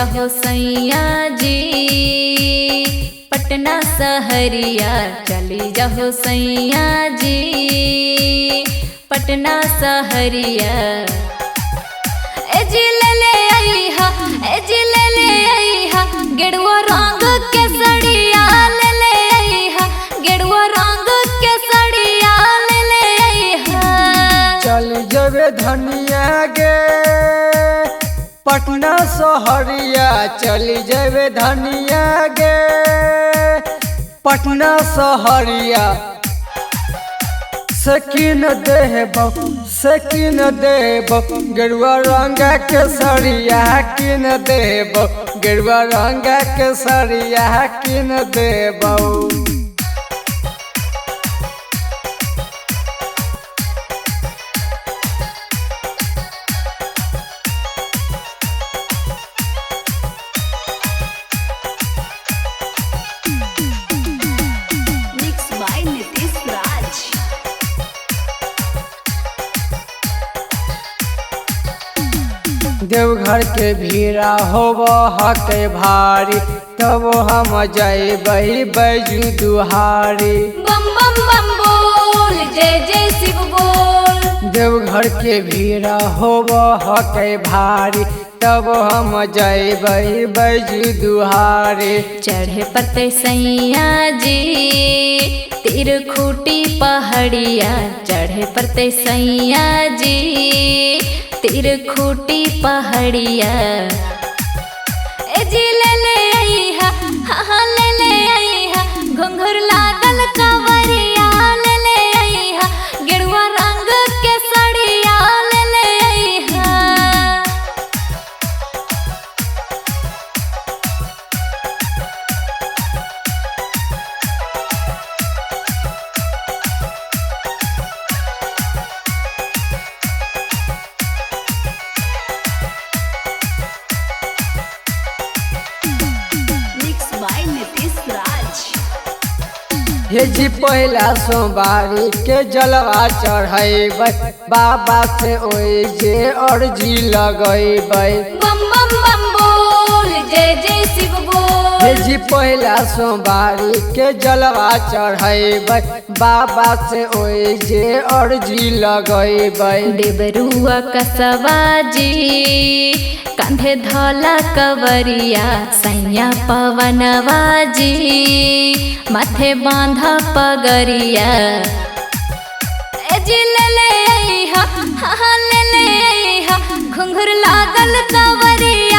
जाहो सैया जी पटना सहरिया, चली जाहो सैया जी पटना सहरिया। ए जी ले आई हा, ए जी ले आई हा गेरुआ रंग के सड़िया, ले आई हा गेरुआ रंग के सड़िया, ले आई हा। चल जबे धनिया गे पटना सहरिया, चली जबे धनिया गे पटना सहरिया। सकीन देबो, सकीन देबो गेरुआ रंग के सड़िया किन देबो, गेरुआ रंग के सड़िया किन देबो। देवघर के भीड़ा होबो हके भारी, तब हम जइबै बैजू दुहारी। बम बम बम बोल जय जय शिव बोल। देवघर के भीड़ा होबो हके भारी, तब हम जइबै बैजू दुहारी। चढ़े पते सैया जी तीर खूटी पहाड़िया, चढ़े पते सैया जी तीर खूटी पहाड़िया। ए जी ले आई हा, हाँ ले आई हा घुंघरू लागल कवरिया, ले आई हा गेरुआ रंग के सड़िया, ले आई हा। हे जी पहला सोमवारी के जलवा चढ़ैबै, बाबा से ओइ जे अर्जी लगैबै। बम बम बम बोल जय जय शिव बोल। हे जी पहला सोमवारी के जलवा चढ़ैबै, बाबा से ओइ जे अर्जी लगैबै। देवरुआ कसवा जी कंधे धौला कवरिया, सैया पवनवा जी माथे बांधा पगरिया। ए जी ले आई हा, हाँ ले आई हा घुंघरू लागल कवरिया।